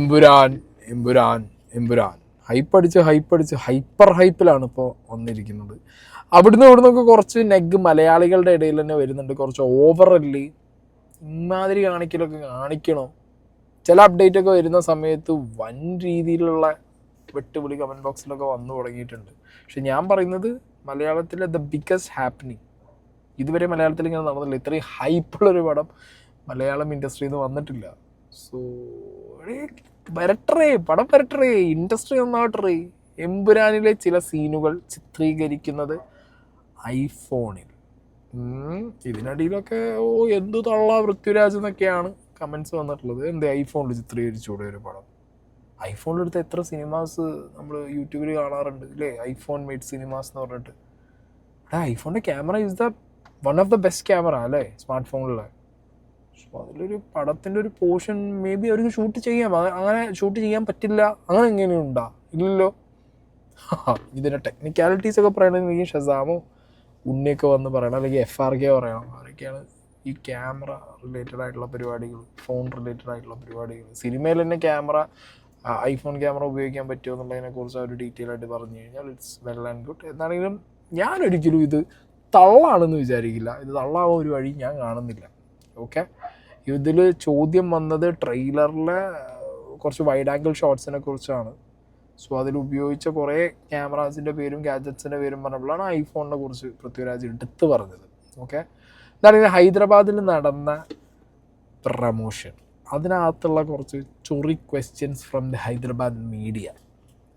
Empuraan Empuraan Empuraan ഹൈപ്പടിച്ച് hyper ഹൈപ്പിലാണ് ഇപ്പോൾ വന്നിരിക്കുന്നത്. ഇവിടുന്നൊക്കെ കുറച്ച് നെഗ് മലയാളികളുടെ ഇടയിൽ തന്നെ വരുന്നുണ്ട്. കുറച്ച് ഓവറല്ലി ഇമാതിരി കാണിക്കലൊക്കെ കാണിക്കണോ? ചില അപ്ഡേറ്റ് ഒക്കെ വരുന്ന സമയത്ത് വൻ രീതിയിലുള്ള വെട്ടുവിളി കമൻറ്റ് ബോക്സിലൊക്കെ വന്നു തുടങ്ങിയിട്ടുണ്ട്. പക്ഷെ ഞാൻ പറയുന്നത് മലയാളത്തിലെ ദ ബിഗ്ഗസ്റ്റ് ഹാപ്പനിങ് ഇതുവരെ മലയാളത്തിൽ ഇങ്ങനെ നടന്നില്ല. ഇത്രയും ഹൈപ്പുള്ളൊരു പടം മലയാളം ഇൻഡസ്ട്രിയിൽ നിന്ന് വന്നിട്ടില്ല. സോ പടം വരട്ടറേ, ഇൻഡസ്ട്രി നന്നാവട്ടറേ. എമ്പുരാനിലെ ചില സീനുകൾ ചിത്രീകരിക്കുന്നത് ഐഫോണിൽ. ഇതിനിടയിലൊക്കെ എന്തു തള്ള പൃഥ്വിരാജ് എന്നൊക്കെയാണ് കമൻസ് വന്നിട്ടുള്ളത്. എന്ത് ഐഫോണിൽ ചിത്രീകരിച്ചുകൂടെ ഒരു പടം? ഐഫോണിലെടുത്ത എത്ര സിനിമാസ് നമ്മൾ യൂട്യൂബിൽ കാണാറുണ്ട് അല്ലേ? ഐഫോൺ മെയ്ഡ് സിനിമാസ് എന്ന് പറഞ്ഞിട്ട്. ഐഫോണിൻ്റെ camera is the one of the best camera അല്ലേ സ്മാർട്ട് ഫോണിലെ. സോ അതിലൊരു പടത്തിൻ്റെ ഒരു പോർഷൻ മേ ബി അവർക്ക് ഷൂട്ട് ചെയ്യാം. അങ്ങനെ ഷൂട്ട് ചെയ്യാൻ പറ്റില്ല, അങ്ങനെ എങ്ങനെയുണ്ടാ? ഇല്ലല്ലോ. ഇതിൻ്റെ ടെക്നിക്കാലിറ്റീസ് ഒക്കെ പറയണമെങ്കിൽ ഷസാമോ ഉണ്ണിയൊക്കെ വന്ന് പറയണം, അല്ലെങ്കിൽ FRK പറയണം. അവരൊക്കെയാണ് ഈ ക്യാമറ റിലേറ്റഡ് ആയിട്ടുള്ള പരിപാടികൾ, ഫോൺ റിലേറ്റഡ് ആയിട്ടുള്ള പരിപാടികൾ. സിനിമയിൽ തന്നെ ക്യാമറ, ഐഫോൺ ക്യാമറ ഉപയോഗിക്കാൻ പറ്റുമോ എന്നുള്ളതിനെക്കുറിച്ച് അവർ ഡീറ്റെയിൽ ആയിട്ട് പറഞ്ഞു കഴിഞ്ഞാൽ ഇറ്റ്സ് വെൽ ആൻഡ് ഗുഡ്. എന്നാണെങ്കിലും ഞാനൊരിക്കലും ഇത് തള്ളാണെന്ന് വിചാരിക്കില്ല. ഇത് തള്ളാവാൻ ഒരു വഴി ഞാൻ കാണുന്നില്ല. ഓക്കെ, ഇതിൽ ചോദ്യം വന്നത് ട്രെയിലറിലെ കുറച്ച് വൈഡ് ആംഗിൾ ഷോട്ട്സിനെ കുറിച്ചാണ്. സോ അതിൽ ഉപയോഗിച്ച കുറേ ക്യാമറാസിൻ്റെ പേരും ഗാഡ്ജറ്റ്സിൻ്റെ പേരും പറഞ്ഞപ്പോഴാണ് ഐഫോണിനെ കുറിച്ച് പൃഥ്വിരാജ് എടുത്ത് പറഞ്ഞത്. ഓക്കെ, എന്താണ് ഹൈദരാബാദിൽ നടന്ന പ്രമോഷൻ, അതിനകത്തുള്ള കുറച്ച് ചൊറി questions from the Hyderabad media.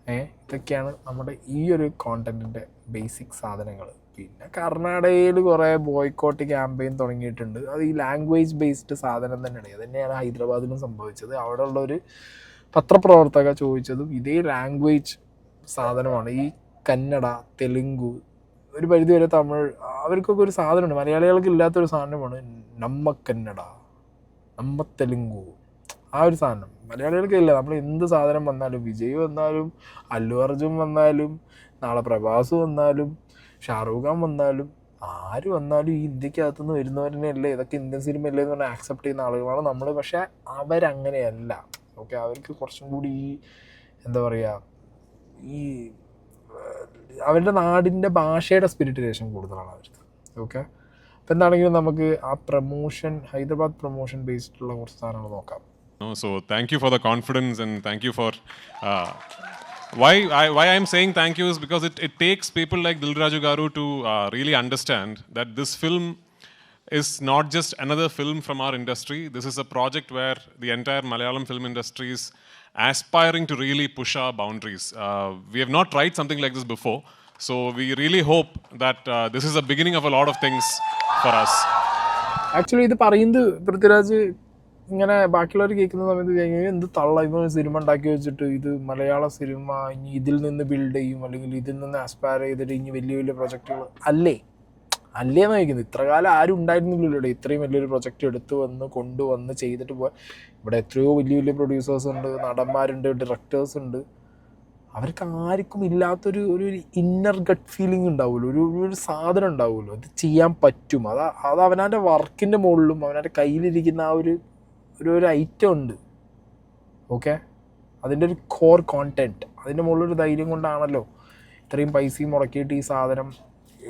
ഇതൊക്കെയാണ് നമ്മുടെ ഈ ഒരു കോണ്ടന്റിൻ്റെ ബേസിക് സാധനങ്ങൾ. പിന്നെ കർണാടകയിൽ കുറേ ബോയ്ക്കോട്ട് ക്യാമ്പയിൻ തുടങ്ങിയിട്ടുണ്ട്. അത് ഈ ലാംഗ്വേജ് ബേസ്ഡ് സാധനം തന്നെയാണ്. അത് തന്നെയാണ് ഹൈദരാബാദിലും സംഭവിച്ചത്. അവിടെ ഉള്ളൊരു പത്രപ്രവർത്തക ചോദിച്ചതും ഇതേ ലാംഗ്വേജ് സാധനമാണ്. ഈ കന്നഡ, തെലുങ്കു, ഒരു പരിധിവരെ തമിഴ്, അവർക്കൊക്കെ ഒരു സാധനമുണ്ട്. മലയാളികൾക്ക് ഇല്ലാത്തൊരു സാധനമാണ് നമ്മ കന്നഡ, നമ്മ തെലുങ്കു. ആ ഒരു സാധനം മലയാളികൾക്ക് ഇല്ല. നമ്മൾ എന്ത് സാധനം വന്നാലും, വിജയ് വന്നാലും, അല്ലു അർജുൻ വന്നാലും, നാളെ പ്രഭാസ് വന്നാലും, ഷാറൂഖ് ഖാൻ വന്നാലും, ആര് വന്നാലും ഈ ഇന്ത്യക്കകത്തുനിന്ന് വരുന്നവരല്ലേ ഇതൊക്കെ ഇന്ത്യൻ സിനിമ അല്ലേ എന്ന് പറഞ്ഞാൽ ആക്സെപ്റ്റ് ചെയ്യുന്ന ആളുകളാണ് നമ്മൾ. പക്ഷേ അവരങ്ങനെയല്ല. ഓക്കെ, അവർക്ക് കുറച്ചും കൂടി ഈ എന്താ പറയുക, ഈ അവരുടെ നാടിൻ്റെ ഭാഷയുടെ സ്പിരിറ്റിലേഷൻ കൂടുതലാണ് അവർക്ക്. ഓക്കെ, അപ്പം എന്താണെങ്കിലും നമുക്ക് ആ പ്രമോഷൻ, ഹൈദരാബാദ് പ്രമോഷൻ ബേസ്ഡുള്ള കുറച്ച് സാധനങ്ങൾ നോക്കാം. So thank you for the confidence, and thank you for why I'm saying thank you is because it takes people like Dil Raju Garu to really understand that this film is not just another film from our industry. This is a project where the entire Malayalam film industry is aspiring to really push our boundaries. We have not tried something like this before, so we really hope that this is the beginning of a lot of things for us. Actually ഇത് പറയുന്നത് പൃഥ്വിരാജ് ഇങ്ങനെ ബാക്കിയുള്ളവർ കേൾക്കുന്ന സമയത്ത് എന്ത് തള്ള, ഇവ cinema ഉണ്ടാക്കി വെച്ചിട്ട് ഇത് മലയാള സിനിമ ഇനി ഇതിൽ നിന്ന് ബിൽഡ് ചെയ്യും, അല്ലെങ്കിൽ ഇതിൽ നിന്ന് ആസ്പയർ ചെയ്തിട്ട് ഇനി വലിയ വലിയ പ്രൊജക്റ്റുകൾ അല്ലേന്ന് ചോദിക്കുന്നത്. ഇത്ര കാലം ആരും ഉണ്ടായിരുന്നില്ലല്ലോ ഇത്രയും വലിയൊരു പ്രൊജക്റ്റ് എടുത്തു വന്ന് കൊണ്ടുവന്ന് ചെയ്തിട്ട് പോകാൻ. ഇവിടെ എത്രയോ വലിയ വലിയ പ്രൊഡ്യൂസേഴ്സ് ഉണ്ട്, നടന്മാരുണ്ട്, ഡയറക്ടേഴ്സ് ഉണ്ട്. അവർക്ക് ആർക്കും ഇല്ലാത്തൊരു ഒരു ഇന്നർ ഗട്ട് ഫീലിംഗ് ഉണ്ടാവുമല്ലോ, ഒരു സാധനം ഉണ്ടാവുമല്ലോ, അത് ചെയ്യാൻ പറ്റും. അത് അവനവൻ്റെ വർക്കിൻ്റെ മുകളിലും അവനവൻ്റെ കയ്യിലിരിക്കുന്ന ആ ഒരു ഐറ്റം ഉണ്ട്. ഓക്കെ, അതിൻ്റെ ഒരു കോർ കോണ്ടൻറ്റ്, അതിൻ്റെ മുകളിലൊരു ധൈര്യം കൊണ്ടാണല്ലോ ഇത്രയും പൈസയും മുടക്കിയിട്ട് ഈ സാധനം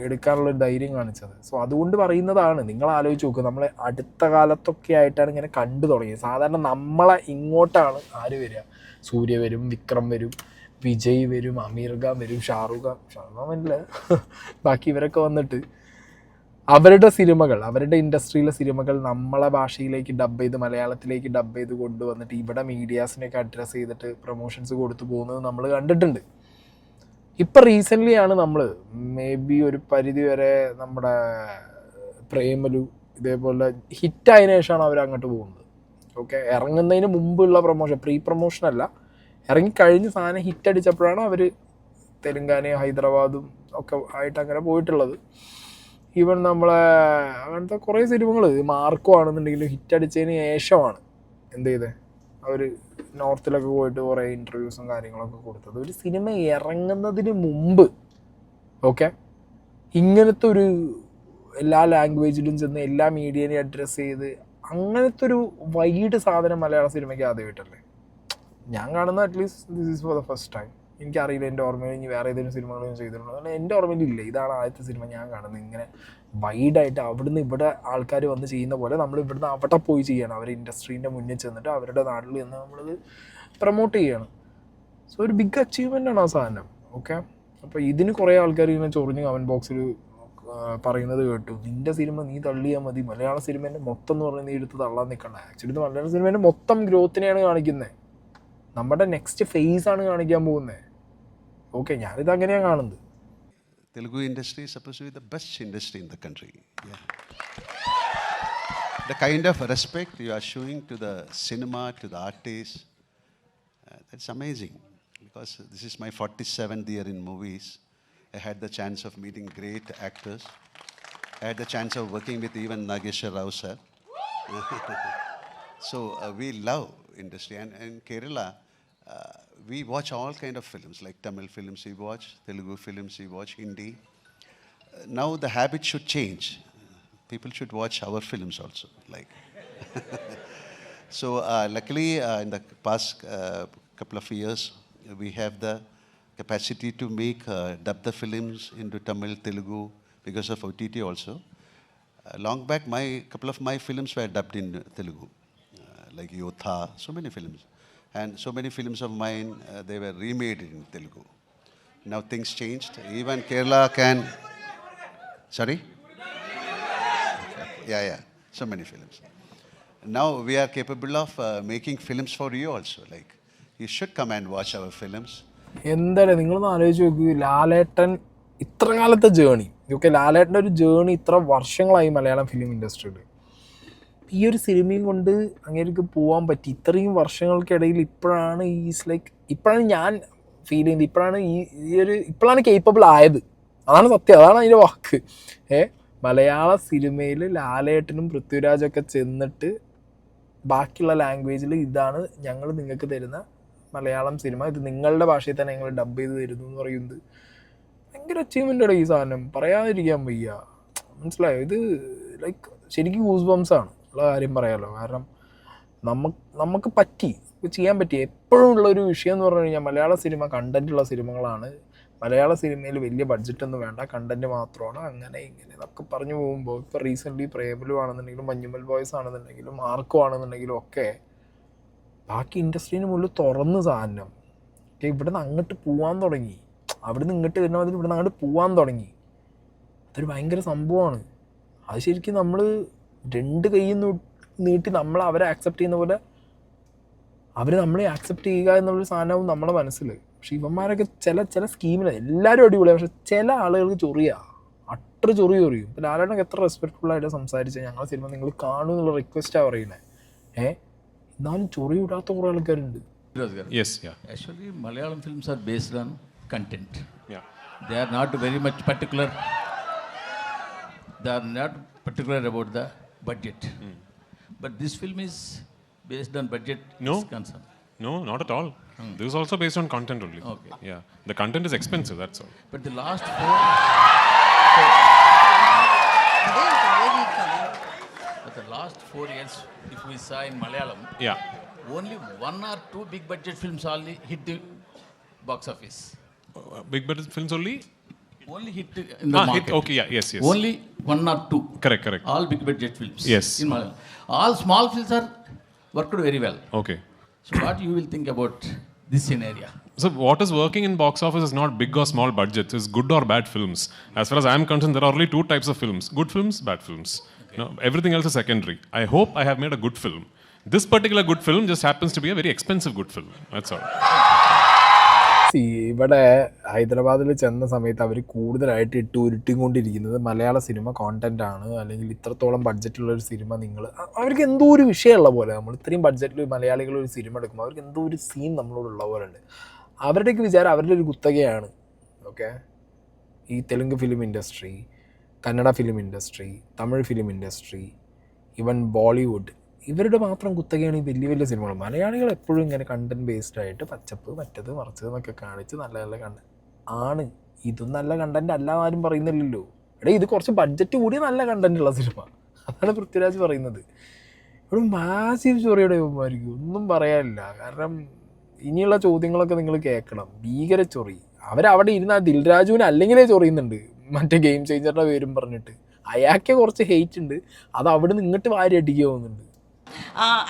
എടുക്കാനുള്ളൊരു ധൈര്യം കാണിച്ചത്. സോ അതുകൊണ്ട് പറയുന്നതാണ്. നിങ്ങൾ ആലോചിച്ച് നോക്കുക, നമ്മളെ അടുത്ത കാലത്തൊക്കെ ആയിട്ടാണ് ഇങ്ങനെ കണ്ടു തുടങ്ങിയത്. സാധാരണ നമ്മളെ ഇങ്ങോട്ടാണ് ആര് വരിക? സൂര്യ വരും, വിക്രം വരും, വിജയ് വരും, അമീർ ഖാൻ വരും, ഷാറൂഖ് ഖാൻ വരില്ല, ബാക്കി ഇവരൊക്കെ വന്നിട്ട് അവരുടെ സിനിമകൾ, അവരുടെ ഇൻഡസ്ട്രിയിലെ സിനിമകൾ നമ്മളെ ഭാഷയിലേക്ക് ഡബ് ചെയ്ത്, മലയാളത്തിലേക്ക് ഡബ് ചെയ്ത് കൊണ്ടുവന്നിട്ട് ഇവിടെ മീഡിയാസിനെയൊക്കെ അഡ്രസ്സ് ചെയ്തിട്ട് പ്രൊമോഷൻസ് കൊടുത്തു പോകുന്നത് നമ്മൾ കണ്ടിട്ടുണ്ട്. ഇപ്പം റീസെൻ്റ്ലി ആണ് നമ്മൾ മേ ബി ഒരു പരിധി വരെ നമ്മുടെ പ്രേമലു ഇതേപോലെ ഹിറ്റായതിനു ശേഷമാണ് അവർ അങ്ങോട്ട് പോകുന്നത്. ഓക്കെ, ഇറങ്ങുന്നതിന് മുമ്പുള്ള പ്രൊമോഷൻ, പ്രീ പ്രൊമോഷൻ അല്ല, ഇറങ്ങിക്കഴിഞ്ഞ് സാധനം ഹിറ്റടിച്ചപ്പോഴാണ് അവർ തെലുങ്കാനയും ഹൈദരാബാദും ഒക്കെ ആയിട്ട് അങ്ങനെ പോയിട്ടുള്ളത്. ഈവൻ നമ്മളെ അങ്ങനത്തെ കുറേ സിനിമകൾ മാർക്കോ ആണെന്നുണ്ടെങ്കിലും ഹിറ്റടിച്ചതിന് ശേഷമാണ് എന്ത് ചെയ്തത്, അവർ നോർത്തിലൊക്കെ പോയിട്ട് കുറേ ഇൻ്റർവ്യൂസും കാര്യങ്ങളൊക്കെ കൊടുത്തത്. ഒരു സിനിമ ഇറങ്ങുന്നതിന് മുമ്പ് ഓക്കെ ഇങ്ങനത്തെ ഒരു എല്ലാ ലാംഗ്വേജിലും ചെന്ന് എല്ലാ മീഡിയനെയും അഡ്രസ്സ് ചെയ്ത് അങ്ങനത്തെ ഒരു വൈഡ് സാധനം മലയാള സിനിമയ്ക്ക് ആദ്യമായിട്ടല്ലേ. ഞാൻ കാണുന്ന at least this is for the first time. എനിക്കറിയില്ല എൻ്റെ ഓർമ്മയിൽ ഇനി വേറെ ഏതെങ്കിലും സിനിമകളും ചെയ്തിട്ടുണ്ടോ, കാരണം എൻ്റെ ഓർമ്മയിലില്ല ഇതാണ് ആദ്യത്തെ സിനിമ ഞാൻ കാണുന്നത്. ഇങ്ങനെ വൈഡായിട്ട് അവിടുന്ന് ഇവിടെ ആൾക്കാർ വന്ന് ചെയ്യുന്ന പോലെ നമ്മൾ ഇവിടുന്ന് അവിടെ പോയി ചെയ്യണം. അവർ ഇൻഡസ്ട്രീൻ്റെ മുന്നിൽ ചെന്നിട്ട് അവരുടെ നാട്ടിൽ നിന്ന് നമ്മളത് പ്രൊമോട്ട് ചെയ്യണം. സോ ഒരു ബിഗ് അച്ചീവ്മെൻ്റ് ആണ് ആ സാധനം. ഓക്കെ, അപ്പോൾ ഇതിന് കുറേ ആൾക്കാർ ഇങ്ങനെ ചൊറിഞ്ഞ് കമൻറ്റ് ബോക്സിൽ പറയുന്നത് കേട്ടു, നിൻ്റെ സിനിമ നീ തള്ളിയാൽ മതി, മലയാള സിനിമേൻ്റെ മൊത്തം എന്ന് പറഞ്ഞാൽ നീ എടുത്ത് തള്ളാൻ നിൽക്കണ്ട. ആക്ച്വലി ഇത് മലയാള സിനിമേൻ്റെ മൊത്തം ഗ്രോത്തിനെയാണ് കാണിക്കുന്നത്, നമ്മുടെ നെക്സ്റ്റ് ഫേസ് ആണ് കാണിക്കാൻ പോകുന്നത്. ഓക്കെ, ഞാനിത് അങ്ങനെയാണ് കാണുന്നത്. Telugu industry is supposed to be the best industry in the country. Yeah. The kind of respect you are showing to the cinema, to the artists, that's amazing. Because this is my 47th year in movies. I had the chance of meeting great actors. I had the chance of working with even Nageshwar Rao sir. So we love industry. And in Kerala, we watch all kind of films, like Tamil films we watch, Telugu films we watch, Hindi. Now the habit should change. People should watch our films also. Like, so luckily in the past couple of years, we have the capacity to make dub the films into Tamil, Telugu because of OTT also. Long back, couple of my films were dubbed in Telugu, like Yotha, so many films. And so many films of mine, they were remade in Telugu. Now things changed. Even Kerala can... Sorry? Yeah. So many films. Now we are capable of making films for you also. Like, you should come and watch our films. എന്തായാലും നിങ്ങളൊന്ന് ആലോചിച്ച് നോക്കൂ, ലാലേട്ടൻ ഇത്ര കാലത്തെ journey. Okay, ലാലേട്ടൻ്റെ ഒരു journey ഇത്ര വർഷങ്ങളായി മലയാളം ഫിലിം ഇൻഡസ്ട്രിയിൽ. ഈ ഒരു സിനിമയും കൊണ്ട് അങ്ങേക്ക് പോകാൻ പറ്റി ഇത്രയും വർഷങ്ങൾക്കിടയിൽ. ഇപ്പോഴാണ് ഇപ്പോഴാണ് ഞാൻ ഫീൽ ചെയ്യുന്നത്, ഇപ്പോഴാണ് കേപ്പബിൾ ആയത്. അതാണ് സത്യം, അതാണ് അതിൻ്റെ വാക്ക്. മലയാള സിനിമയിൽ ലാലേട്ടനും പൃഥ്വിരാജൊക്കെ ചെന്നിട്ട് ബാക്കിയുള്ള ലാംഗ്വേജിൽ ഇതാണ് ഞങ്ങൾ നിങ്ങൾക്ക് തരുന്ന മലയാളം സിനിമ, ഇത് നിങ്ങളുടെ ഭാഷയിൽ തന്നെ ഞങ്ങൾ ഡബ് ചെയ്ത് തരുന്നു എന്ന് പറയുന്നത് ഭയങ്കര അച്ചീവ്മെൻ്റാണ് ഈ സാധനം, പറയാതിരിക്കാൻ വയ്യ. മനസ്സിലായോ? ഇത് ശരിക്കും ഗൂസ് ബംസ് ആണ് ഉള്ള കാര്യം പറയാമല്ലോ. കാരണം നമുക്ക് ചെയ്യാൻ പറ്റി. എപ്പോഴും ഉള്ളൊരു വിഷയം എന്ന് പറഞ്ഞു കഴിഞ്ഞാൽ മലയാള സിനിമ കണ്ടൻറ്റുള്ള സിനിമകളാണ്. മലയാള സിനിമയിൽ വലിയ ബഡ്ജറ്റൊന്നും വേണ്ട, കണ്ടൻറ്റ് മാത്രമാണ്, അങ്ങനെ ഇങ്ങനെ ഇതൊക്കെ പറഞ്ഞു പോകുമ്പോൾ ഇപ്പോൾ റീസെൻ്റ്ലി പ്രേമലു ആണെന്നുണ്ടെങ്കിലും മഞ്ഞുമൽ ബോയ്സ് ആണെന്നുണ്ടെങ്കിലും ആർക്കോ ആണെന്നുണ്ടെങ്കിലും ഒക്കെ ബാക്കി ഇൻഡസ്ട്രീന് മുകളിൽ തുറന്ന് സാധനം. ഇവിടെ നിന്ന് അങ്ങോട്ട് പോകാൻ തുടങ്ങി, അവിടെ നിന്ന് ഇങ്ങോട്ട് വരുന്ന മാതിരി ഇവിടെ നിന്ന് അങ്ങോട്ട് പോകാൻ തുടങ്ങി. അതൊരു ഭയങ്കര സംഭവമാണ്. അത് ശരിക്കും നമ്മൾ രണ്ട് കൈയും നീട്ടി നമ്മൾ അവരെ ആക്സെപ്റ്റ് ചെയ്യുന്ന പോലെ അവർ നമ്മളെ ആക്സെപ്റ്റ് ചെയ്യുക എന്നുള്ളൊരു സാധനവും നമ്മുടെ മനസ്സിൽ. പക്ഷെ ഇവന്മാരൊക്കെ ചില സ്കീമിൽ എല്ലാവരും അടിപൊളിയാണ്, പക്ഷെ ചില ആളുകൾക്ക് അത്ര ചൊറിയും. ഇപ്പോൾ ലാലേട്ടനൊക്കെ എത്ര റെസ്പെക്ട്ഫുള്ളായിട്ട് സംസാരിച്ചാൽ ഞങ്ങളുടെ സിനിമ നിങ്ങൾ കാണൂ എന്നുള്ള റിക്വസ്റ്റാണ് പറയുന്നത്. എന്നാലും ചൊറി വിടാത്ത കുറേ ആൾക്കാരുണ്ട്. Yes, yeah. Actually, Malayalam films are based on content. Yeah. They are not very much particular. They are not particular about the budget. But this film is based on budget. No. Is concerned. No, not at all. This is also based on content only. Okay. Yeah. The content is expensive, that's all. But the last four years, if we saw in Malayalam, Yeah. only one or two big budget films only hit the box office. Big budget films only? Only hit in the market. Okay, yeah, yes. Only one or two. Correct. All big budget films. Yes. In Malayalam. All small films are worked very well. Okay. So what you will think about this scenario? So what is working in box office is not big or small budgets, it's good or bad films. As far as I am concerned, there are only two types of films: good films, bad films. Okay. No, everything else is secondary. I hope I have made a good film. This particular good film just happens to be a very expensive good film. That's all. ഇവിടെ ഹൈദരാബാദിൽ ചെന്ന സമയത്ത് അവർ കൂടുതലായിട്ട് ഉരുട്ടിക്കൊണ്ടിരിക്കുന്നത് മലയാള cinema content ആണ്, അല്ലെങ്കിൽ ഇത്രത്തോളം ബഡ്ജറ്റുള്ളൊരു cinema അവർക്ക് എന്തോ ഒരു വിഷയമുള്ള പോലെ. നമ്മൾ ഇത്രയും ബഡ്ജറ്റിൽ മലയാളികൾ ഒരു സിനിമ എടുക്കുമ്പോൾ അവർക്ക് എന്തോ ഒരു സീൻ നമ്മളോടുള്ള പോലെ ഉണ്ട്. അവരുടെയൊക്കെ വിചാരം അവരുടെ ഒരു കുത്തകയാണ്. ഓക്കെ, ഈ Telugu film industry, Kannada film industry, Tamil film industry, even Bollywood, ഇവരുടെ മാത്രം കുത്തകയാണ് ഈ വലിയ വലിയ സിനിമകൾ. മലയാളികൾ എപ്പോഴും ഇങ്ങനെ കണ്ടന്റ് ബേസ്ഡ് ആയിട്ട് പച്ചപ്പ് മറ്റത് മറിച്ചത് എന്നൊക്കെ കാണിച്ച് നല്ല നല്ല കണ്ടന്റ് ആണ്. ഇതും നല്ല കണ്ടന്റ് അല്ല ആരും പറയുന്നില്ലല്ലോ. ഇത് കുറച്ച് ബഡ്ജറ്റ് കൂടി നല്ല കണ്ടന്റ് ഉള്ള സിനിമ, അതാണ് പൃഥ്വിരാജ് പറയുന്നത്. ഇവിടെ മാസീവ് സ്റ്റോറിയുടെ ഇവന്മാർക്ക് ഒന്നും പറയാനില്ല. കാരണം ഇനിയുള്ള ചോദ്യങ്ങളൊക്കെ നിങ്ങൾ കേൾക്കണം. ഭീകര ചൊറി. അവരവിടെ ഇരുന്ന് ആ ദിൽരാജുവിന് അല്ലെങ്കിലേ ചൊറിയുന്നുണ്ട്, മറ്റേ ഗെയിം ചേഞ്ചറിൻ്റെ പേരും പറഞ്ഞിട്ട്. അയാൾക്ക് കുറച്ച് ഹെയ്റ്റ് ഉണ്ട്, അത് അവിടെ നിന്ന് ഇങ്ങോട്ട് വാരി അടിക്കുക പോകുന്നുണ്ട്.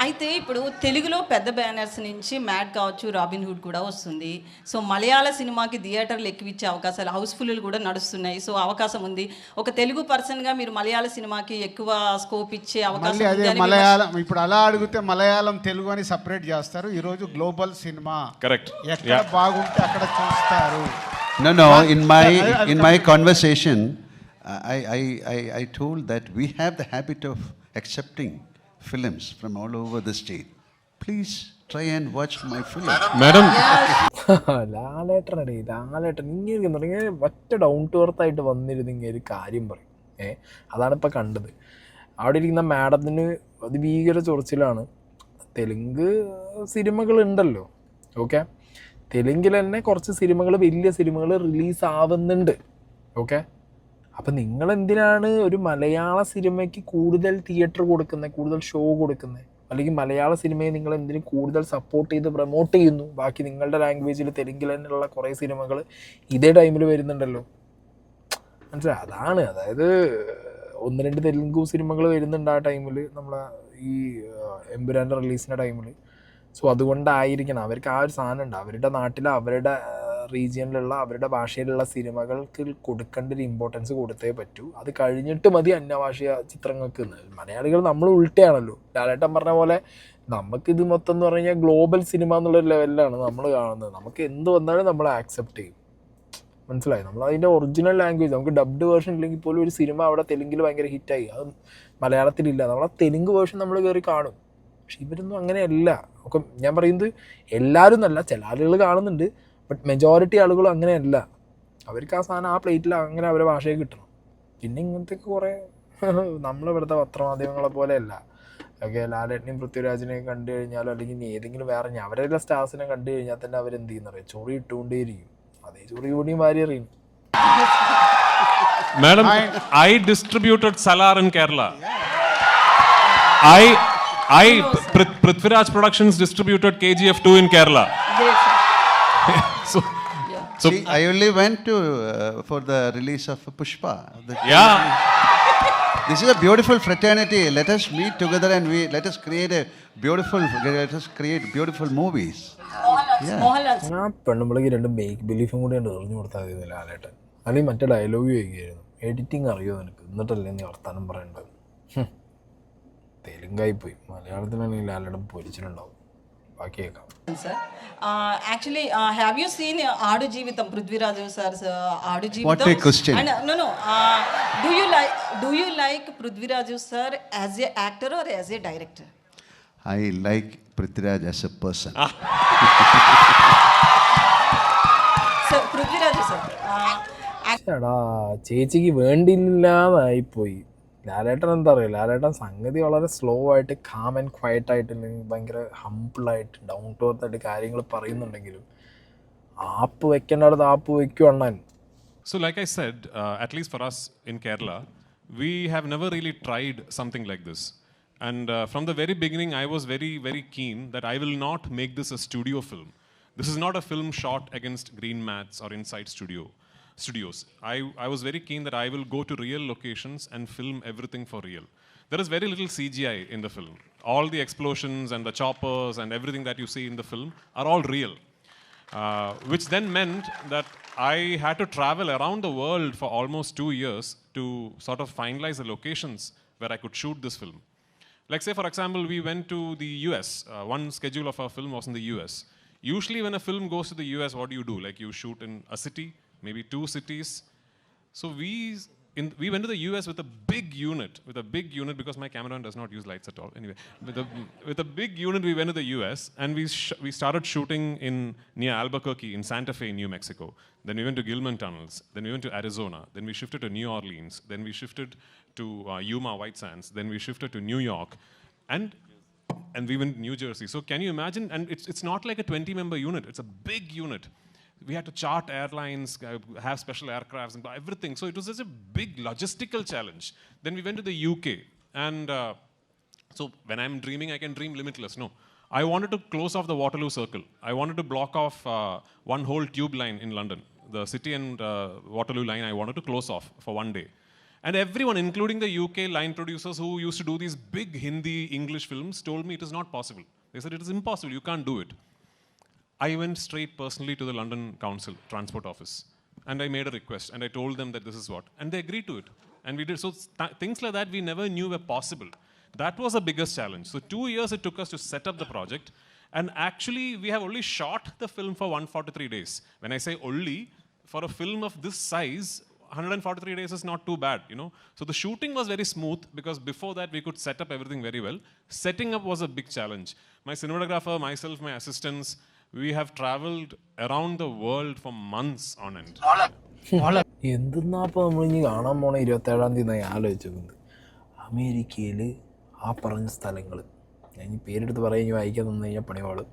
అయితే ఇప్పుడు తెలుగులో పెద్ద బ్యానర్స్ నుంచి మ్యాడ్ కావచ్చు, రాబిన్ హుడ్ కూడా వస్తుంది. సో మలయాళ సినిమాకి థియేటర్లు ఎక్కువిచ్చే అవకాశాలు, హౌస్ఫుల్లు కూడా నడుస్తున్నాయి. సో అవకాశం ఉంది. ఒక తెలుగు పర్సన్గా మీరు మలయాళ సినిమాకి ఎక్కువ స్కోప్ ఇచ్చే అవకాశం మళ్ళీ అదే ఉంది అని మలయాళం ఇప్పుడు అలా అడిగితే మలయాళం తెలుగు అని సపరేట్ చేస్తారు. ఈరోజు గ్లోబల్ సినిమా Correct. ఎక్కడ బాగుంటే అక్కడ చూస్తారు. No. In my conversation, I told that we have the habit of accepting films from all over the state. Please try and watch my film. Madam, ലാലേട്ടൻ ഇങ്ങനെ ഒറ്റ ഡൗൺ ടു എർത്ത് ആയിട്ട് വന്നിരുന്നെങ്കിൽ ഒരു കാര്യം പറയും. അതാണ് ഇപ്പം കണ്ടത്. അവിടെ ഇരിക്കുന്ന മാഡത്തിന് അത് ഭീകര ചൊറിച്ചിലാണ്. തെലുങ്ക് സിനിമകളുണ്ടല്ലോ, ഓക്കെ, തെലുങ്കിൽ തന്നെ കുറച്ച് സിനിമകൾ, വലിയ സിനിമകൾ റിലീസ് ആവുന്നുണ്ട്, ഓക്കെ. അപ്പം നിങ്ങളെന്തിനാണ് ഒരു മലയാള സിനിമയ്ക്ക് കൂടുതൽ തിയേറ്റർ കൊടുക്കുന്നത്, കൂടുതൽ ഷോ കൊടുക്കുന്നത്? അല്ലെങ്കിൽ മലയാള സിനിമയെ നിങ്ങൾ എന്തിനു കൂടുതൽ സപ്പോർട്ട് ചെയ്ത് പ്രൊമോട്ട് ചെയ്യുന്നു? ബാക്കി നിങ്ങളുടെ ലാംഗ്വേജിൽ തെലുങ്കിൽ തന്നെയുള്ള കുറേ സിനിമകൾ ഇതേ ടൈമിൽ വരുന്നുണ്ടല്ലോ, മനസ്സിലായി? അതാണ്, അതായത് 1-2 തെലുങ്ക് സിനിമകൾ വരുന്നുണ്ട് ആ ടൈമിൽ, നമ്മളെ ഈ എമ്പുരാൻ്റെ റിലീസിൻ്റെ ടൈമിൽ. സോ അതുകൊണ്ടായിരിക്കണം അവർക്ക് ആ ഒരു സാധനം ഉണ്ട്. അവരുടെ നാട്ടിൽ, അവരുടെ റീജിയനിലുള്ള, അവരുടെ ഭാഷയിലുള്ള സിനിമകൾക്ക് കൊടുക്കേണ്ട ഒരു ഇമ്പോർട്ടൻസ് കൊടുത്തേ പറ്റൂ. അത് കഴിഞ്ഞിട്ട് മതി അന്യഭാഷീയ ചിത്രങ്ങൾക്ക്. മലയാളികൾ നമ്മൾ ഉൾട്ടയാണല്ലോ. ലാലേട്ടൻ പറഞ്ഞ പോലെ നമുക്കിത് മൊത്തം എന്ന് പറഞ്ഞു കഴിഞ്ഞാൽ ഗ്ലോബൽ സിനിമ എന്നുള്ളൊരു ലെവലിലാണ് നമ്മൾ കാണുന്നത്. നമുക്ക് എന്ത് വന്നാലും നമ്മൾ ആക്സെപ്റ്റ് ചെയ്യും, മനസ്സിലായി? നമ്മൾ അതിൻ്റെ ഒറിജിനൽ ലാംഗ്വേജ്, നമുക്ക് ഡബ്ഡ് വേർഷൻ ഇല്ലെങ്കിൽ പോലും ഒരു സിനിമ അവിടെ തെലുങ്കിൽ ഭയങ്കര ഹിറ്റായി, അത് മലയാളത്തിലില്ല, നമ്മളെ തെലുങ്ക് വേർഷൻ നമ്മൾ കയറി കാണും. പക്ഷെ ഇവരൊന്നും അങ്ങനെയല്ല. ഒക്കെ ഞാൻ പറയുന്നത് എല്ലാവരും എന്നല്ല, ചില ആളുകൾ കാണുന്നുണ്ട്, ബട്ട് മെജോറിറ്റി ആളുകളും അങ്ങനെയല്ല. അവർക്ക് ആ സാധനം ആ പ്ലേറ്റിൽ അങ്ങനെ അവരുടെ ഭാഷയെ കിട്ടണം. പിന്നെ ഇങ്ങനത്തെ കുറേ നമ്മളിവിടുത്തെ പത്രമാധ്യമങ്ങളെ പോലെയല്ല. ഓക്കെ, ലാലേട്ടനെയും പൃഥ്വിരാജിനെയും കണ്ടു കഴിഞ്ഞാലോ അല്ലെങ്കിൽ ഇനി ഏതെങ്കിലും വേറെ അവരുടെ സ്റ്റാർസിനെ കണ്ടു കഴിഞ്ഞാൽ തന്നെ അവരെന്ത് ചെയ്യുന്നറിയാം, ചൊറി ഇട്ടുകൊണ്ടേയിരിക്കും. അതേ ചൊറി കൂടിയും വാരി അറിയും. Madam, I distributed Salar in Kerala. Prithviraj Productions distributed KGF 2 in Kerala. So, See, I only went to for the release of Pushpa. yeah. This is a beautiful fraternity. Let us meet together and let us create beautiful movies. Mohanlal ആ പെണ്ണുമ്പിളക്ക് 2 make ബിലീഫും കൂടി എറിഞ്ഞു കൊടുത്താൽ മതി ലാലേട്ടൻ. അല്ലെങ്കിൽ മറ്റേ dialogue ചോദിക്കുകയായിരുന്നു, editing അറിയോ നിനക്ക്, എന്നിട്ടല്ലേ നീ വർത്താനം പറയേണ്ടത്. തെലുങ്കായി പോയി, മലയാളത്തിലാണെങ്കിൽ ലാലേട്ടൻ പൊരിച്ചിട്ടുണ്ടാവും. ബാക്കി കേൾക്കാം. sir. Actually, have you seen Aadu Jeevitham, Prithviraju sir's Aadu Jeevitham? What a question. And, no. Do you like Prithviraju sir as a actor or as a director? I like Prithviraj as a person. Sir, Prithviraju sir. എടാ, ചേച്ചിക്ക് വേണ്ടിയില്ലാതായിപ്പോയി. ലാലേട്ടൻ എന്താ പറയുക, ലാലേട്ടൻ സംഗതി വളരെ slow ആയിട്ട്, calm and quiet ആയിട്ട്, അല്ലെങ്കിൽ ഭയങ്കര ഹംബിളായിട്ട്, ഡൗൺ ടു എർത്ത് ആയിട്ട് കാര്യങ്ങൾ പറയുന്നുണ്ടെങ്കിലും ആപ്പ് വെക്കേണ്ടടുത്ത് ആപ്പ് വയ്ക്കും അണ്ണൻ. So, like I said, at least for us in Kerala, we have never really tried something like this. And from the very beginning, I was very, very keen that I will not make this a studio film. This is not a film shot against green mats or inside studios. I was very keen that I will go to real locations and film everything for real. There is very little CGI in the film. All the explosions and the choppers and everything that you see in the film are all real. Which then meant that I had to travel around the world for almost 2 years to sort of finalize the locations where I could shoot this film. Like say, for example, we went to the US. One schedule of our film was in the US. Usually when a film goes to the US, what do? Like you shoot in a city, maybe 2 cities. So we went to the US with a big unit, because my cameraman does not use lights at all. Anyway, with a big unit, we went to the US and we started shooting near Albuquerque in Santa Fe, New Mexico. Then we went to Gilman Tunnels. Then we went to Arizona. Then we shifted to New Orleans. Then we shifted to Yuma White Sands. Then we shifted to New York, and we went to New Jersey. So can you imagine? And it's not like a 20-member unit. It's a big unit. We had to chart airlines, have special aircrafts, and everything. So it was such a big logistical challenge. Then we went to the UK. And so when I'm dreaming, I can dream limitless. No. I wanted to close off the Waterloo Circle. I wanted to block off one whole tube line in London. The City and Waterloo line I wanted to close off for one day. And everyone, including the UK line producers who used to do these big Hindi English films, told me it is not possible. They said it is impossible, you can't do it. I went straight personally to the London Council Transport Office and I made a request and I told them that this is what. And they agreed to it. And we did. So things like that we never knew were possible. That was the biggest challenge. So 2 years it took us to set up the project. And actually, we have only shot the film for 143 days. When I say only, for a film of this size, 143 days is not too bad, you know. So the shooting was very smooth because before that we could set up everything very well. Setting up was a big challenge. My cinematographer, myself, my assistants, we have traveled around the world for months on end. എന്തെന്നാപ്പോൾ നമ്മളിനി കാണാൻ പോണ 27-ാം തീയതി ഞാൻ ആലോചിച്ചത് അമേരിക്കയിൽ ആ പറഞ്ഞ സ്ഥലങ്ങൾ ഞാൻ ഈ പേരെടുത്ത് പറയാൻ ഇനി വായിക്കാൻ തന്നു കഴിഞ്ഞാൽ പണിവാള്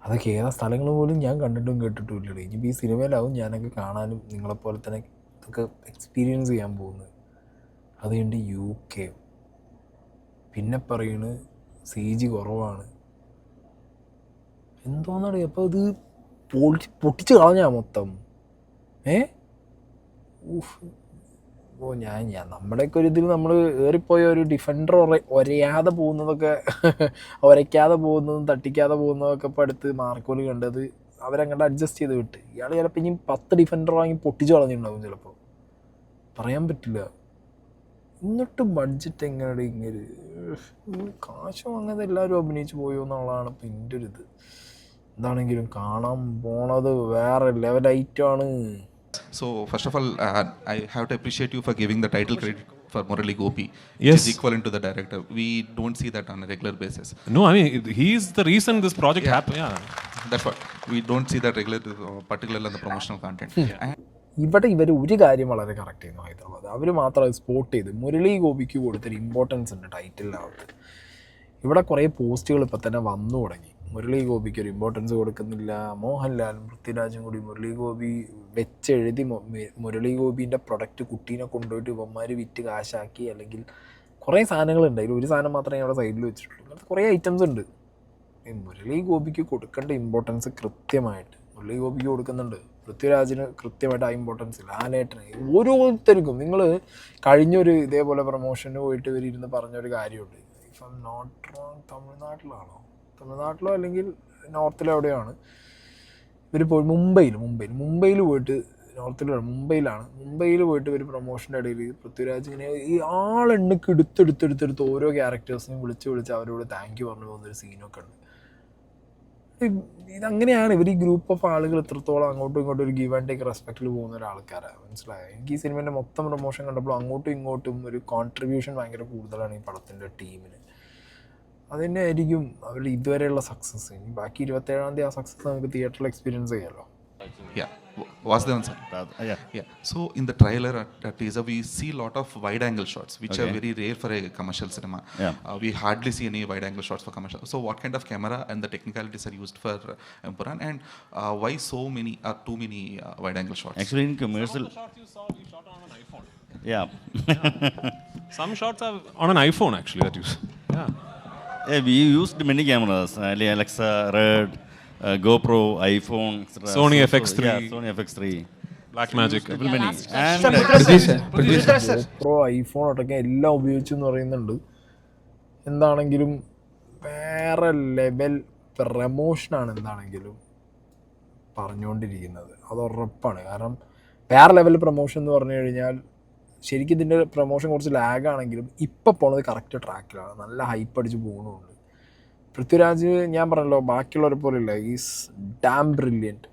അതൊക്കെ ഏതാ സ്ഥലങ്ങൾ പോലും ഞാൻ കണ്ടിട്ടും കേട്ടിട്ടും ഇല്ലല്ലോ. ഇനിയിപ്പോൾ ഈ സിനിമയിലാവും ഞാനൊക്കെ കാണാനും നിങ്ങളെപ്പോലെ തന്നെ ഇതൊക്കെ എക്സ്പീരിയൻസ് ചെയ്യാൻ പോകുന്നത്. അതുകൊണ്ട് UK പിന്നെ പറയുന്നത് CG കുറവാണ് എന്തോന്നറിയാം. അപ്പോൾ ഇത് പൊട്ടിച്ച് കളഞ്ഞാ മൊത്തം ഓ ഞാൻ നമ്മുടെയൊക്കെ ഒരു ഇതിൽ നമ്മൾ ഏറിപ്പോയ ഒരു ഡിഫൻഡർ ഒരയാതെ പോകുന്നതൊക്കെ ഒരയ്ക്കാതെ പോകുന്നതും തട്ടിക്കാതെ പോകുന്നതൊക്കെ ഇപ്പോൾ അടുത്ത് മാർക്കോല് കണ്ടത് അവരങ്ങോട്ട് അഡ്ജസ്റ്റ് ചെയ്ത് വിട്ട്. ഇയാൾ ചിലപ്പോൾ ഇനി 10 ഡിഫൻഡർ വാങ്ങി പൊട്ടിച്ച് കളഞ്ഞിട്ടുണ്ടാവും ചിലപ്പോൾ, പറയാൻ പറ്റില്ല. എന്നിട്ട് ബഡ്ജറ്റ് എങ്ങനെയാണ് ഇങ്ങനെ കാശ് വാങ്ങാതെ എല്ലാവരും അഭിനയിച്ച് പോയോ എന്നുള്ളതാണ് ഇപ്പം എൻ്റെ ഒരു ഇത്. എന്താണെങ്കിലും കാണാൻ പോണത് വേറെ ലെവലൈറ്റാണ്. So first of all, I have to appreciate you for giving the title credit for Murali Gopi, which Yes. is equivalent to the director. We don't see that on a regular basis. No, I mean, he's the reason this project happened. Yeah. That's what we don't see that regular, particularly on the promotional content. And ഇവിടെ ഇവർ ഒരു കാര്യം വളരെ correct ചെയ്യുന്നു ഹൈദരാബാദ്. അവർ മാത്രം അത് spot ചെയ്ത് മുരളി ഗോപിക്ക് കൊടുത്തൊരു ഇമ്പോർട്ടൻസ് ഉണ്ട് ടൈറ്റിലിനകത്ത്. ഇവിടെ കുറേ പോസ്റ്റുകൾ ഇപ്പം തന്നെ വന്നു തുടങ്ങി. മുരളി ഗോപിക്ക് ഒരു ഇമ്പോർട്ടൻസ് കൊടുക്കുന്നില്ല. മോഹൻലാലും പൃഥ്വിരാജും കൂടി മുരളി ഗോപി വെച്ചെഴുതി മുരളി ഗോപിൻ്റെ പ്രൊഡക്റ്റ് കുട്ടീനെ കൊണ്ടുപോയിട്ട് ഇവന്മാർ വിറ്റ് കാശാക്കി, അല്ലെങ്കിൽ കുറേ സാധനങ്ങളുണ്ട്. അതിൽ ഒരു സാധനം മാത്രമേ അവിടെ സൈഡിൽ വെച്ചിട്ടുള്ളൂ. അങ്ങനത്തെ കുറേ ഐറ്റംസ് ഉണ്ട്. മുരളി ഗോപിക്ക് കൊടുക്കേണ്ട ഇമ്പോർട്ടൻസ് കൃത്യമായിട്ട് മുരളി ഗോപിക്ക് കൊടുക്കുന്നുണ്ട്. പൃഥ്വിരാജിന് കൃത്യമായിട്ട് ആ ഇമ്പോർട്ടൻസ് ഇല്ല. ആനേട്ടന് ഓരോരുത്തർക്കും നിങ്ങൾ കഴിഞ്ഞൊരു ഇതേപോലെ പ്രൊമോഷന് പോയിട്ട് ഇവർ ഇരുന്ന് പറഞ്ഞൊരു കാര്യമുണ്ട്. If I am not wrong തമിഴ്നാട്ടിലോ അല്ലെങ്കിൽ നോർത്തിലോ എവിടെയാണ് ഇവർ പോയി മുംബൈയിൽ പോയിട്ട് മുംബൈയിൽ പോയിട്ട് ഒരു പ്രൊമോഷൻ്റെ ഇടയിൽ പൃഥ്വിരാജ് ഇങ്ങനെ ഈ ആളെണ്ണക്ക് എടുത്തെടുത്ത് ഓരോ ക്യാരക്ടേഴ്സിനെയും വിളിച്ച് അവരോട് താങ്ക് യു പറഞ്ഞു പോകുന്നൊരു സീനൊക്കെ ഉണ്ട്. ഇതങ്ങനെയാണ് ഇവർ ഈ ഗ്രൂപ്പ് ഓഫ് ആളുകൾ എത്രത്തോളം അങ്ങോട്ടും ഇങ്ങോട്ടും ഒരു ഗീവ് ആൻഡ് ടേക്ക് റെസ്പെക്റ്റിൽ പോകുന്ന ഒരാൾക്കാരാണ്. മനസ്സിലായോ? എനിക്ക് ഈ സിനിമേൻ്റെ മൊത്തം പ്രൊമോഷൻ കണ്ടപ്പോൾ അങ്ങോട്ടും ഇങ്ങോട്ടും ഒരു കോൺട്രിബ്യൂഷൻ ഭയങ്കര കൂടുതലാണ് ഈ പടത്തിൻ്റെ ടീമിന്. അതുതന്നെ ആയിരിക്കും അവരുടെ ഇതുവരെയുള്ള സക്സസ്. ഇനി ബാക്കി 27-ാം തീയതി ആ സക്സസ് നമുക്ക് തിയേറ്ററിൽ എക്സ്പീരിയൻസ് ചെയ്യാമല്ലോ. yeah, Vasudevan sir. Yeah. So in the trailer at teaser, we see a lot of wide-angle shots, which are very rare for a commercial cinema. We hardly see any wide-angle shots for commercial. So what kind of camera and the technicalities are used for Empuran, and why so many too many wide-angle shots? Actually, in commercial, Some of the shots you saw, we shot on an iPhone. yeah. Some shots are on an iPhone actually that you. Yeah. Yeah, we used many cameras, like Alexa, Red, GoPro, iPhone, etc. Sony FX3. Yeah, Sony FX3. Blackmagic. Many. And GoPro, iPhone അടക്കം എല്ലാം ഉപയോഗിച്ചെന്ന് പറയുന്നുണ്ട്. എന്താണെങ്കിലും വേറെ level പ്രമോഷനാണ് എന്താണെങ്കിലും പറഞ്ഞുകൊണ്ടിരിക്കുന്നത്. അത് ഉറപ്പാണ്. കാരണം വേറെ ലെവൽ പ്രമോഷൻ എന്ന് പറഞ്ഞു കഴിഞ്ഞാൽ ശരിക്കും ഇതിൻ്റെ പ്രൊമോഷൻ കുറച്ച് ലാഗാണെങ്കിലും ഇപ്പം പോണത് കറക്റ്റ് ട്രാക്കിലാണ്. നല്ല ഹൈപ്പ് അടിച്ച് പോകുന്നുണ്ട്. പൃഥ്വിരാജ് ഞാൻ പറഞ്ഞല്ലോ ബാക്കിയുള്ളവരെ പോലെയില്ല, ഈസ് ഡാം ബ്രില്യൻറ്റ്.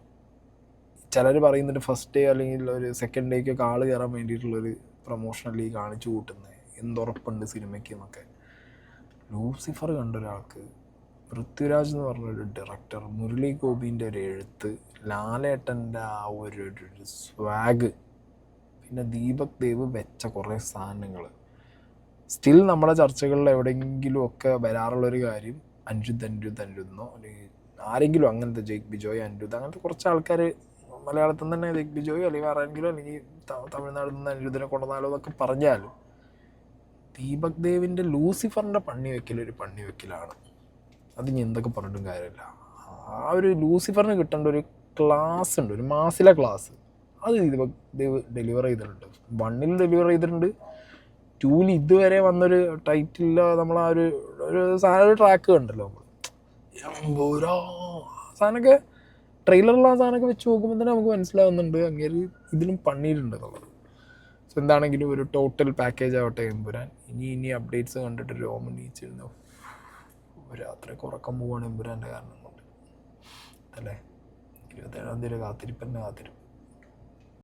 ചിലർ പറയുന്നുണ്ട് ഫസ്റ്റ് ഡേ അല്ലെങ്കിൽ ഒരു സെക്കൻഡ് ഡേക്കൊക്കെ ആൾ കയറാൻ വേണ്ടിയിട്ടുള്ളൊരു പ്രൊമോഷണലി കാണിച്ചു കൂട്ടുന്നത്. എന്തുറപ്പുണ്ട് സിനിമയ്ക്ക് എന്നൊക്കെ. ലൂസിഫർ കണ്ട ഒരാൾക്ക് പൃഥ്വിരാജ് എന്ന് പറഞ്ഞൊരു ഡയറക്ടർ, മുരളി ഗോപിൻ്റെ ഒരു എഴുത്ത്, ലാലേട്ടൻ്റെ ആ ഒരു സ്വാഗ്, പിന്നെ ദീപക് ദേവ് വെച്ച കുറേ സാധനങ്ങൾ സ്റ്റിൽ നമ്മുടെ ചർച്ചകളിൽ എവിടെയെങ്കിലും ഒക്കെ വരാറുള്ളൊരു കാര്യം അനിരുദ്ധ് എന്നോ അല്ലെങ്കിൽ ആരെങ്കിലും അങ്ങനത്തെ ജയ്ക്ക് ബിജോയ് അനിരുദ്ധ് അങ്ങനത്തെ കുറച്ച് ആൾക്കാർ മലയാളത്തിൽ തന്നെ ജയ്ക്ക് ബിജോയ് അല്ലെങ്കിൽ ആരെങ്കിലും അല്ലെങ്കിൽ തമിഴ്നാട്ടിൽ നിന്ന് അനിരുദ്ധിനെ കൊണ്ടുവന്നാലോ എന്നൊക്കെ പറഞ്ഞാലും ദീപക് ദേവിൻ്റെ ലൂസിഫറിൻ്റെ പണി വെക്കലൊരു പണി വെക്കലാണ്. അത് ഇനി എന്തൊക്കെ പറഞ്ഞിട്ടും കാര്യമില്ല. ആ ഒരു ലൂസിഫറിന് കിട്ടേണ്ട ഒരു ക്ലാസ് ഉണ്ട്, ഒരു മാസിലെ ക്ലാസ്, അത് ഇത് ഡെലിവർ ചെയ്തിട്ടുണ്ട്. 1 ഡെലിവർ ചെയ്തിട്ടുണ്ട്. 2 ഇതുവരെ വന്നൊരു ടൈറ്റില്ല നമ്മൾ ആ ഒരു സാധനം ട്രാക്ക് കണ്ടല്ലോ നമ്മൾ, എമ്പോരാ സാധനമൊക്കെ ട്രെയിലറിലുള്ള ആ സാധനമൊക്കെ വെച്ച് നോക്കുമ്പോൾ തന്നെ നമുക്ക് മനസ്സിലാവുന്നുണ്ട് അങ്ങേര് ഇതിലും പണിയിട്ടുണ്ട് എന്നുള്ളത്. സോ എന്താണെങ്കിലും ഒരു ടോട്ടൽ പാക്കേജ് ആവട്ടെ എമ്പുരാൻ. ഇനി അപ്ഡേറ്റ്സ് കണ്ടിട്ട് രോമൻ നീച്ചിരുന്നു. രാത്രിയൊക്കെ ഉറക്കം പോവാണ് എമ്പുരാൻ്റെ കാരണം കൊണ്ട് അല്ലേ. 27-ാം തീയതി കാത്തിരിപ്പന്നെ കാത്തിരിപ്പ്.